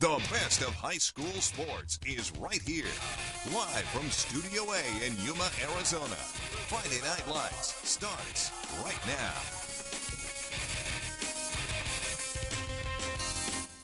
The best of high school sports is right here. Live from Studio A in Yuma, Arizona. Friday Night Lights starts right now.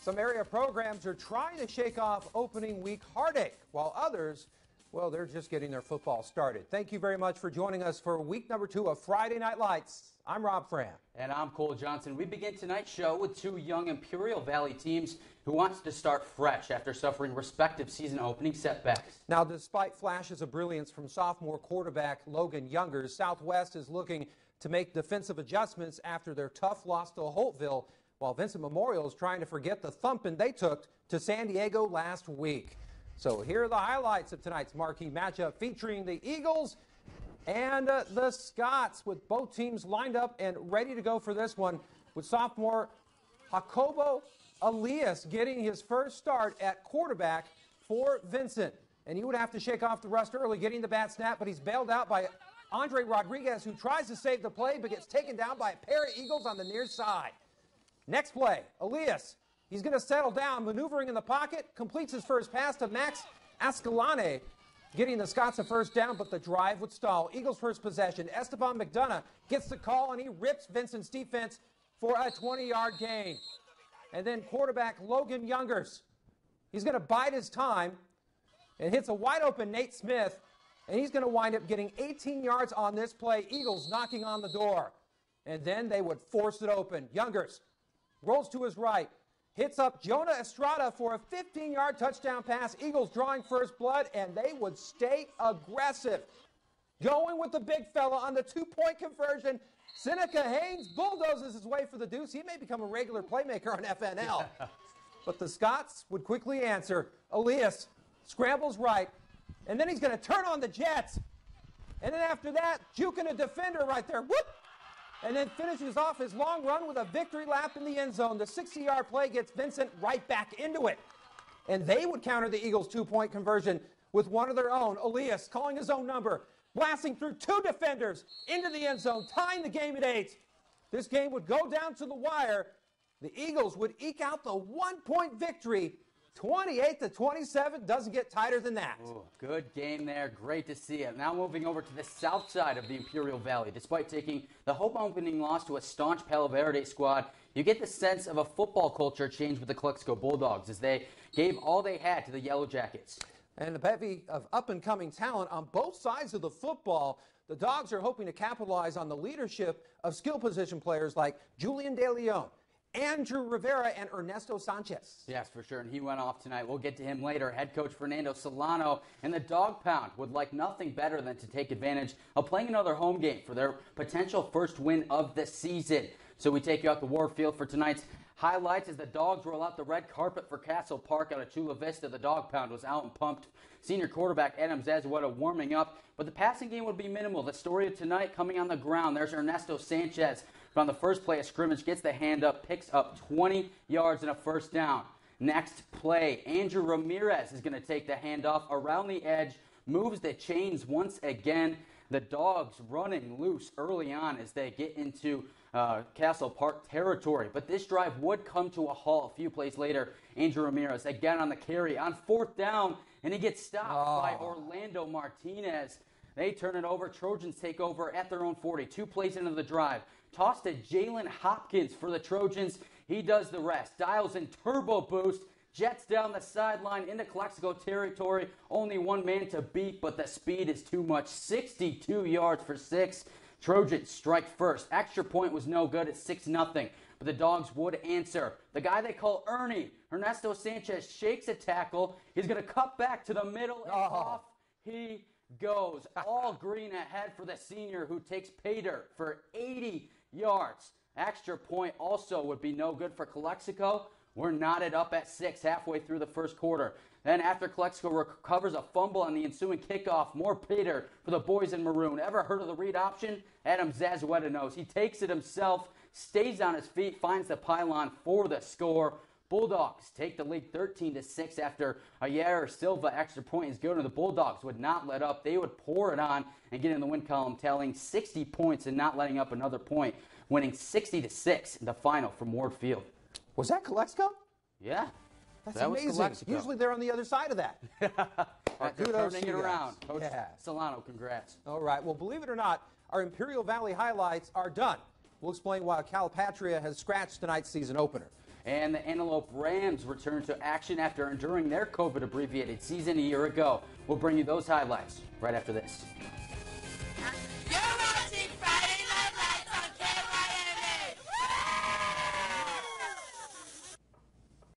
Some area programs are trying to shake off opening week heartache, while others, well, they're just getting their football started. Thank you very much for joining us for week number 2 of Friday Night Lights. I'm Rob Fran. And I'm Cole Johnson. We begin tonight's show with two young Imperial Valley teams who wants to start fresh after suffering respective season opening setbacks. Now, despite flashes of brilliance from sophomore quarterback Logan Youngers, Southwest is looking to make defensive adjustments after their tough loss to Holtville, while Vincent Memorial is trying to forget the thumping they took to San Diego last week. So here are the highlights of tonight's marquee matchup featuring the Eagles and the Scots, with both teams lined up and ready to go for this one, with sophomore Jacobo Elias getting his first start at quarterback for Vincent. And he would have to shake off the rust early, getting the bad snap, but he's bailed out by Andre Rodriguez, who tries to save the play but gets taken down by a pair of Eagles on the near side. Next play, Elias, he's going to settle down, maneuvering in the pocket, completes his first pass to Max Ascalante, getting the Scots a first down, but the drive would stall. Eagles first possession. Esteban McDonough gets the call, and he rips Vincent's defense for a 20-yard gain. And then quarterback Logan Youngers, he's going to bide his time and hits a wide-open Nate Smith, and he's going to wind up getting 18 yards on this play. Eagles knocking on the door. And then they would force it open. Youngers rolls to his right, hits up Jonah Estrada for a 15-yard touchdown pass. Eagles drawing first blood, and they would stay aggressive. Going with the big fella on the two-point conversion. Seneca Haynes bulldozes his way for the deuce. He may become a regular playmaker on FNL. But the Scots would quickly answer. Elias scrambles right, and then he's going to turn on the Jets. And then after that, juking a defender right there. Whoop! And then finishes off his long run with a victory lap in the end zone. The 60-yard play gets Vincent right back into it. And they would counter the Eagles' two-point conversion with one of their own. Elias calling his own number, blasting through two defenders into the end zone, tying the game at 8. This game would go down to the wire. The Eagles would eke out the one-point victory. 28-27, doesn't get tighter than that. Ooh, good game there. Great to see it. Now moving over to the south side of the Imperial Valley. Despite taking the home opening loss to a staunch Palo Verde squad, you get the sense of a football culture change with the Calexico Bulldogs as they gave all they had to the Yellow Jackets. And a bevy of up-and-coming talent on both sides of the football. The Dogs are hoping to capitalize on the leadership of skill position players like Julian De Leon, Andrew Rivera, and Ernesto Sanchez. Yes, for sure, and he went off tonight. We'll get to him later. Head coach Fernando Solano and the Dog Pound would like nothing better than to take advantage of playing another home game for their potential first win of the season. So we take you out to Warfield for tonight's highlights as the Dogs roll out the red carpet for Castle Park out of Chula Vista. The Dog Pound was out and pumped. Senior quarterback Adam Zazueta warming up, but the passing game would be minimal. The story of tonight coming on the ground. There's Ernesto Sanchez. On the first play of scrimmage, gets the hand up, picks up 20 yards and a first down. Next play, Andrew Ramirez is going to take the handoff around the edge, moves the chains once again. The Dogs running loose early on as they get into Castle Park territory. But this drive would come to a halt a few plays later. Andrew Ramirez again on the carry on fourth down, and he gets stopped by Orlando Martinez. They turn it over. Trojans take over at their own 40. 2 plays into the drive. Toss to Jalen Hopkins for the Trojans. He does the rest. Dials in turbo boost. Jets down the sideline into Calexico territory. Only one man to beat, but the speed is too much. 62 yards for 6. Trojans strike first. Extra point was no good at 6-0. But the Dogs would answer. The guy they call Ernie, Ernesto Sanchez, shakes a tackle. He's going to cut back to the middle and off he goes. All green ahead for the senior who takes pay dirt for 80 yards. Extra point also would be no good for Calexico. We're knotted up at 6 halfway through the first quarter. Then after Calexico recovers a fumble on the ensuing kickoff, more pay dirt for the boys in maroon. Ever heard of the read option? Adam Zazueta knows. He takes it himself, stays on his feet, finds the pylon for the score. Bulldogs take the lead 13-6 after a Yair Silva extra point is good, and the Bulldogs would not let up. They would pour it on and get in the win column, tallying 60 points and not letting up another point, winning 60-6 in the final from Ward Field. Was that Calexico? Yeah. That's That was amazing. Calexico. Usually they're on the other side of that. They're kudos turning to it you around. guys. Coach Yeah. Solano, congrats. All right. Well, believe it or not, our Imperial Valley highlights are done. We'll explain why Calipatria has scratched tonight's season opener. And the Antelope Rams return to action after enduring their COVID-abbreviated season a year ago. We'll bring you those highlights right after this. You're watching Friday Night Lights on KYMA.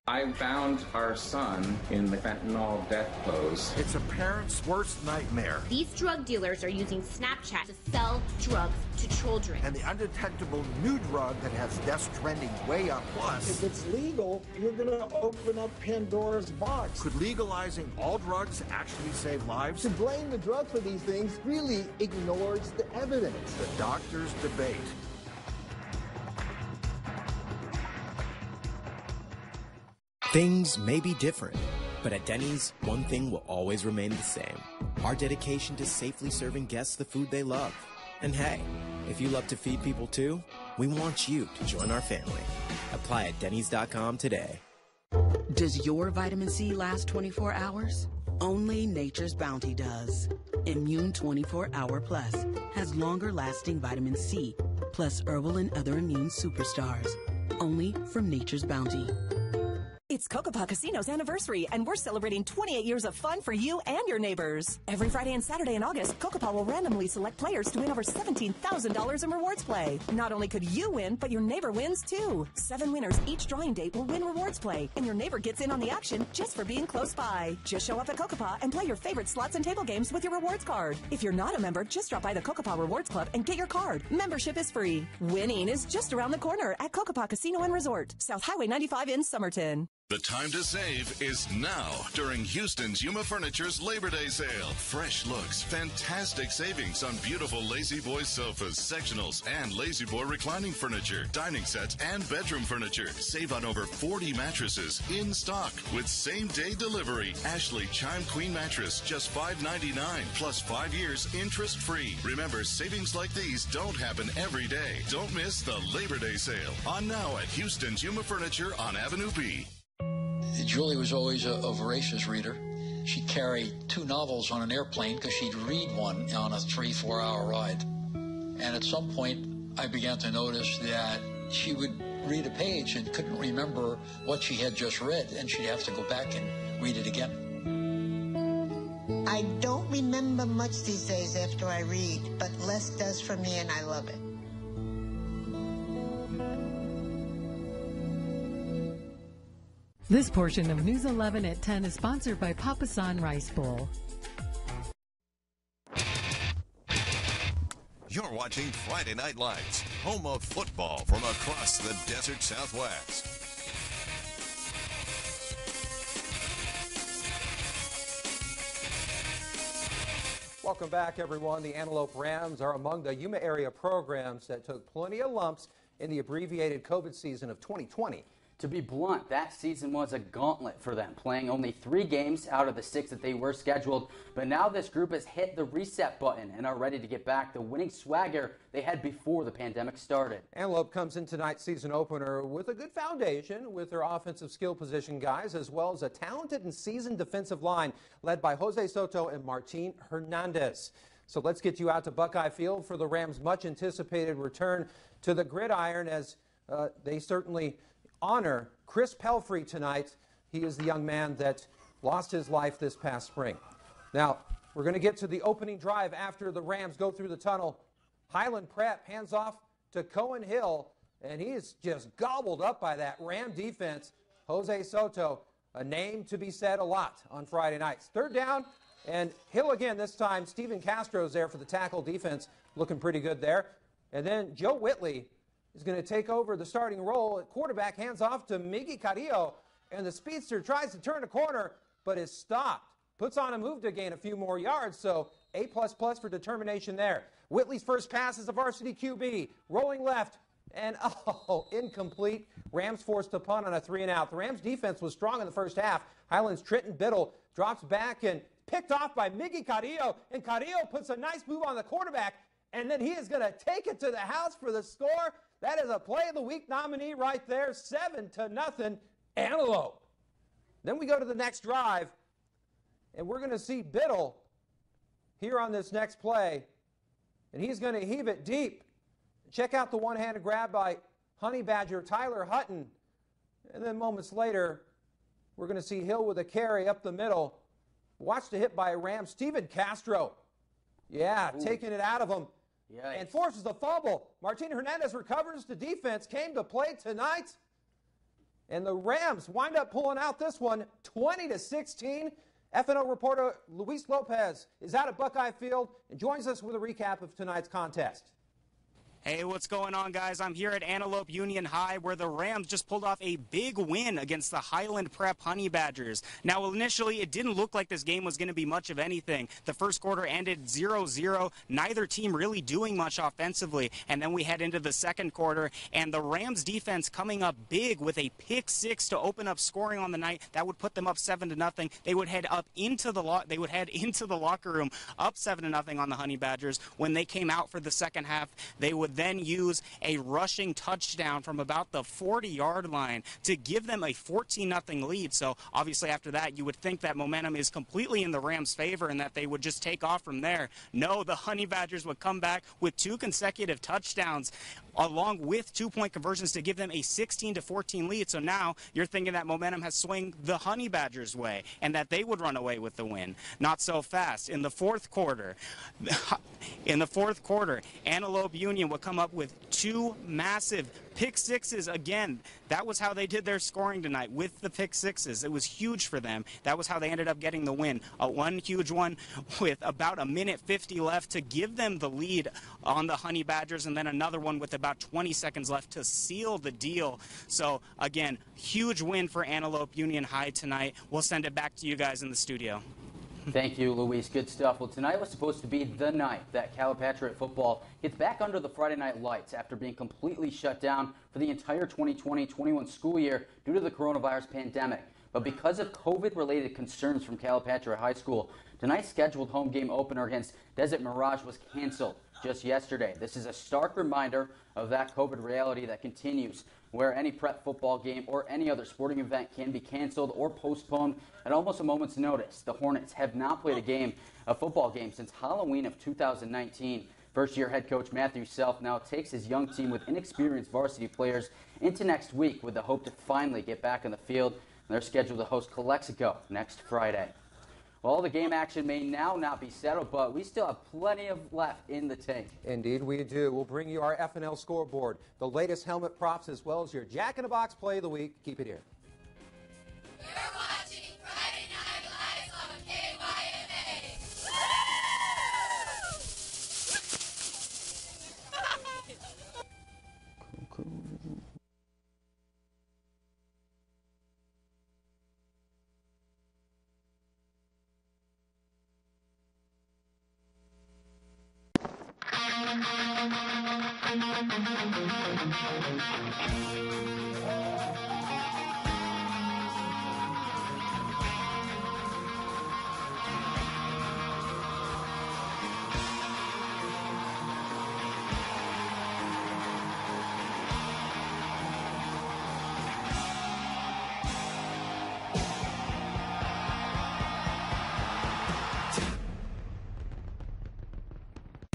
I found our son in the fentanyl death pose. It's a parent's worst nightmare. These drug dealers are using Snapchat to sell drugs to children. And the undetectable new drug that has deaths trending way up. Plus, if it's legal, you're going to open up Pandora's box. Could legalizing all drugs actually save lives? To blame the drug for these things really ignores the evidence. The doctors debate. Things may be different, but at Denny's, one thing will always remain the same. Our dedication to safely serving guests the food they love. And hey, if you love to feed people too, we want you to join our family. Apply at Dennys.com today. Does your vitamin C last 24 hours? Only Nature's Bounty does. Immune 24 Hour Plus has longer lasting vitamin C, plus herbal and other immune superstars. Only from Nature's Bounty. It's Kokopah Casino's anniversary, and we're celebrating 28 years of fun for you and your neighbors. Every Friday and Saturday in August, Kokopah will randomly select players to win over $17,000 in rewards play. Not only could you win, but your neighbor wins too. 7 winners each drawing date will win rewards play, and your neighbor gets in on the action just for being close by. Just show up at Kokopah and play your favorite slots and table games with your rewards card. If you're not a member, just drop by the Kokopah Rewards Club and get your card. Membership is free. Winning is just around the corner at Kokopah Casino and Resort, South Highway 95 in Somerton. The time to save is now during Houston's Yuma Furniture's Labor Day sale. Fresh looks, fantastic savings on beautiful Lazy Boy sofas, sectionals, and Lazy Boy reclining furniture, dining sets, and bedroom furniture. Save on over 40 mattresses in stock with same-day delivery. Ashley Chime Queen mattress, just $5.99 plus 5 years interest-free. Remember, savings like these don't happen every day. Don't miss the Labor Day sale. On now at Houston's Yuma Furniture on Avenue B. Julie was always a voracious reader. She'd carry 2 novels on an airplane because she'd read one on a 3-4 hour ride. And at some point, I began to notice that she would read a page and couldn't remember what she had just read, and she'd have to go back and read it again. I don't remember much these days after I read, but less does for me, and I love it. This portion of News 11 at 10 is sponsored by Papasan Rice Bowl. You're watching Friday Night Lights, home of football from across the desert Southwest. Welcome back, everyone. The Antelope Rams are among the Yuma area programs that took plenty of lumps in the abbreviated COVID season of 2020. To be blunt, that season was a gauntlet for them, playing only 3 games out of the 6 that they were scheduled. But now this group has hit the reset button and are ready to get back the winning swagger they had before the pandemic started. Antelope comes in tonight's season opener with a good foundation with their offensive skill position guys, as well as a talented and seasoned defensive line led by Jose Soto and Martin Hernandez. So let's get you out to Buckeye Field for the Rams' much-anticipated return to the gridiron, as they certainly honor Chris Pelfrey tonight. He is the young man that lost his life this past spring. Now, we're going to get to the opening drive after the Rams go through the tunnel. Highland Prep hands off to Cohen Hill, and he is just gobbled up by that Ram defense. Jose Soto, a name to be said a lot on Friday nights. 3rd down, and Hill again this time. Steven Castro's there for the tackle defense, looking pretty good there. And then Joe Whitley is going to take over the starting role at quarterback, hands off to Miggy Carrillo, and the speedster tries to turn a corner, but is stopped. Puts on a move to gain a few more yards, so A++ for determination there. Whitley's first pass is a varsity QB, rolling left, and incomplete. Rams forced a punt on a 3-and-out. The Rams defense was strong in the first half. Highlands' Trenton Biddle drops back and picked off by Miggy Carrillo, and Carrillo puts a nice move on the quarterback, and then he is going to take it to the house for the score. That is a Play of the Week nominee right there, 7-0, Antelope. Then we go to the next drive, and we're going to see Biddle here on this next play, and he's going to heave it deep. Check out the one-handed grab by Honey Badger Tyler Hutton. And then moments later, we're going to see Hill with a carry up the middle. Watch the hit by Ram Steven Castro. Yeah, taking it out of him. Yikes. And forces the fumble. Martin Hernandez recovers. The defense came to play tonight. And the Rams wind up pulling out this one 20-16. FNO reporter Luis Lopez is out at Buckeye Field and joins us with a recap of tonight's contest. Hey, what's going on, guys? I'm here at Antelope Union High, where the Rams just pulled off a big win against the Highland Prep Honey Badgers. Now, initially, it didn't look like this game was going to be much of anything. The first quarter ended 0-0, neither team really doing much offensively. And then we head into the second quarter, and the Rams defense coming up big with a pick six to open up scoring on the night. That would put them up 7-0. They would head into the locker room up 7-0 on the Honey Badgers. When they came out for the second half, they would then use a rushing touchdown from about the 40-yard line to give them a 14-0 lead. So obviously after that, you would think that momentum is completely in the Rams' favor and that they would just take off from there. No, the Honey Badgers would come back with 2 consecutive touchdowns along with 2-point conversions to give them a 16-14 lead. So now you're thinking that momentum has swung the Honey Badgers' way and that they would run away with the win. Not so fast. In the fourth quarter, Antelope Union would come up with 2 massive pick sixes again. That was how they did their scoring tonight, with the pick sixes. It was huge for them. That was how they ended up getting the win. One huge one with about 1:50 left to give them the lead on the Honey Badgers, and then another one with about 20 seconds left to seal the deal. So again, huge win for Antelope Union High tonight. We'll send it back to you guys in the studio. Thank you, Luis. Good stuff. Well, tonight was supposed to be the night that Calipatria football gets back under the Friday night lights after being completely shut down for the entire 2020-21 school year due to the coronavirus pandemic. But because of COVID-related concerns from Calipatria High School, tonight's scheduled home game opener against Desert Mirage was canceled just yesterday. This is a stark reminder of that COVID reality that continues, where any prep football game or any other sporting event can be canceled or postponed at almost a moment's notice. The Hornets have not played a football game since Halloween of 2019. First-year head coach Matthew Self now takes his young team with inexperienced varsity players into next week with the hope to finally get back on the field. They're scheduled to host Calexico next Friday. Well, the game action may now not be settled, but we still have plenty of left in the tank. Indeed, we do. We'll bring you our FNL scoreboard, the latest helmet props, as well as your Jack in the Box play of the week. Keep it here. You're watching Friday Night Lights on KYMA. Cool.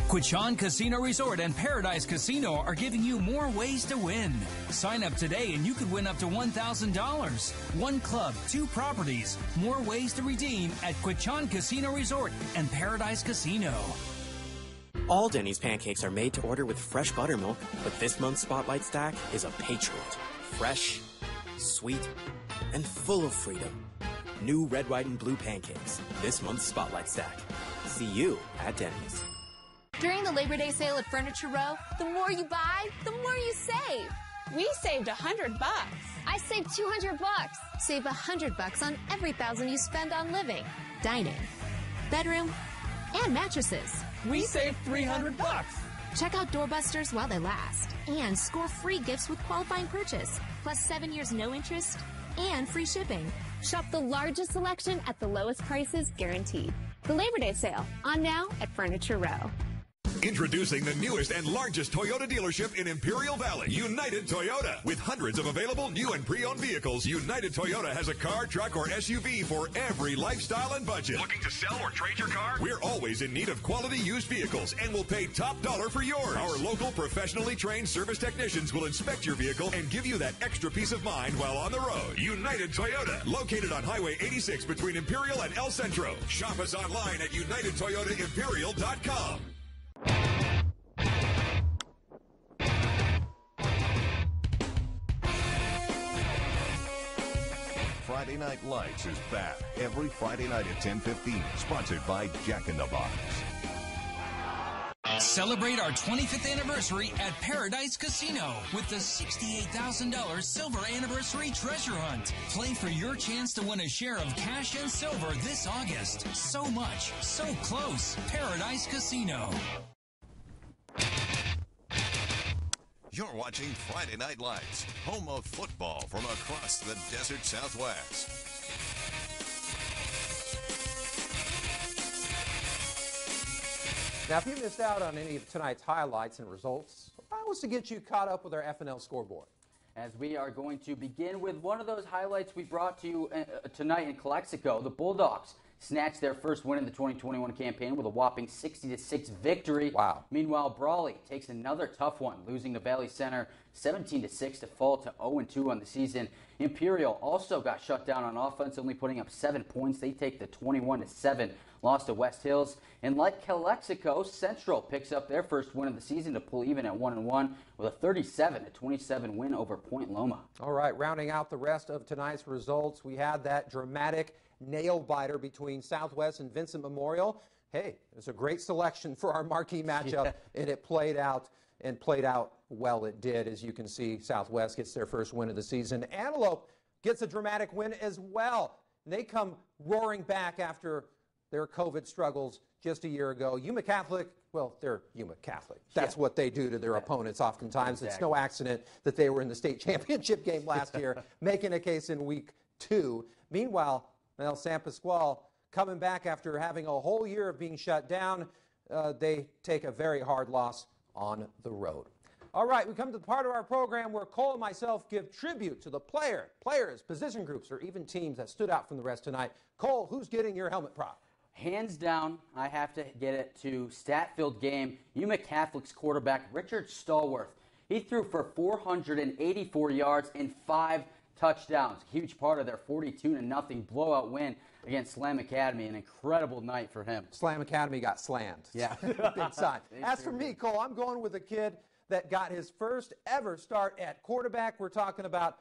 Quechan Casino Resort and Paradise Casino are giving you more ways to win. Sign up today and you could win up to $1,000. 1 club, 2 properties, more ways to redeem at Quechan Casino Resort and Paradise Casino. All Denny's pancakes are made to order with fresh buttermilk, but this month's Spotlight Stack is a Patriot. Fresh, sweet, and full of freedom. New red, white, and blue pancakes. This month's Spotlight Stack. See you at Denny's. During the Labor Day sale at Furniture Row, the more you buy, the more you save. We saved $100. I saved $200. Save $100 on every $1,000 you spend on living, dining, bedroom, and mattresses. We saved $300. Check out Doorbusters while they last and score free gifts with qualifying purchase, plus 7 years no interest and free shipping. Shop the largest selection at the lowest prices guaranteed. The Labor Day sale, on now at Furniture Row. Introducing the newest and largest Toyota dealership in Imperial Valley, United Toyota. With hundreds of available new and pre-owned vehicles, United Toyota has a car, truck, or SUV for every lifestyle and budget. Looking to sell or trade your car? We're always in need of quality used vehicles and will pay top dollar for yours. Our local professionally trained service technicians will inspect your vehicle and give you that extra peace of mind while on the road. United Toyota, located on Highway 86 between Imperial and El Centro. Shop us online at UnitedToyotaImperial.com. Friday Night Lights is back every Friday night at 10:15. Sponsored by Jack in the Box. Celebrate our 25th anniversary at Paradise Casino with the $68,000 Silver Anniversary Treasure Hunt. Play for your chance to win a share of cash and silver this August. So much, so close. Paradise Casino. You're watching Friday Night Lights, home of football from across the desert Southwest. Now, if you missed out on any of tonight's highlights and results, I was to get you caught up with our FNL scoreboard. As we are going to begin with one of those highlights we brought to you tonight in Calexico, the Bulldogs snatched their first win in the 2021 campaign with a whopping 60-6 victory. Wow. Meanwhile, Brawley takes another tough one, losing to Valley Center 17-6 to fall to 0-2 on the season. Imperial also got shut down on offense, only putting up 7 points. They take the 21-7 loss to West Hills. And like Calexico, Central picks up their first win of the season to pull even at 1-1 with a 37-27 win over Point Loma. All right, rounding out the rest of tonight's results, we had that dramatic nail-biter between Southwest and Vincent Memorial. Hey, it was a great selection for our marquee matchup, and it played out well. It did. As you can see, Southwest gets their first win of the season. Antelope gets a dramatic win as well. They come roaring back after their COVID struggles just a year ago. Yuma Catholic, well, they're Yuma Catholic. That's what they do to their opponents oftentimes. Exactly. It's no accident that they were in the state championship game last year, making a case in week 2. Meanwhile, San Pasqual coming back after having a whole year of being shut down. They take a very hard loss on the road. All right, we come to the part of our program where Cole and myself give tribute to the players, position groups, or even teams that stood out from the rest tonight. Cole, who's getting your helmet prop? Hands down, I have to get it to stat-filled game. Yuma Catholic's quarterback, Richard Stallworth. He threw for 484 yards and 5 touchdowns. A huge part of their 42-0 blowout win against Slam Academy. An incredible night for him. Slam Academy got slammed. Yeah. Big time. As for me, Cole, I'm going with a kid that got his first ever start at quarterback. We're talking about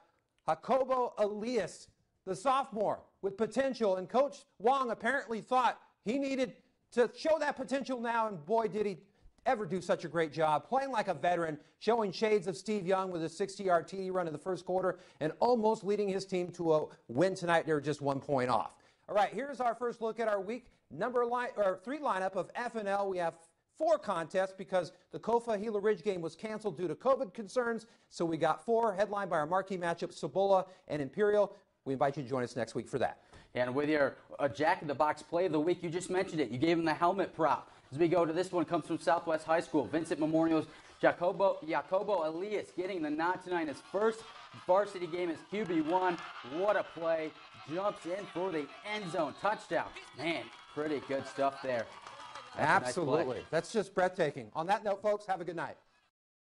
Jacobo Elias, the sophomore with potential. And Coach Wong apparently thought he needed to show that potential now, and boy, did he ever do such a great job, playing like a veteran, showing shades of Steve Young with a 60-yard TD run in the first quarter, and almost leading his team to a win tonight. They were just 1 point off. All right, here's our first look at our week 3 lineup of FNL. We have 4 contests because the Kofa Gila Ridge game was canceled due to COVID concerns. So we got 4 headlined by our marquee matchup, Cibola and Imperial. We invite you to join us next week for that. And with your Jack in the Box play of the week, you just mentioned it. You gave him the helmet prop. As we go to this one, comes from Southwest High School. Vincent Memorial's Jacobo Elias getting the nod tonight. His first varsity game as QB1. What a play. Jumps in for the end zone touchdown. Man, pretty good stuff there. Absolutely. That's just breathtaking. On that note, folks, have a good night.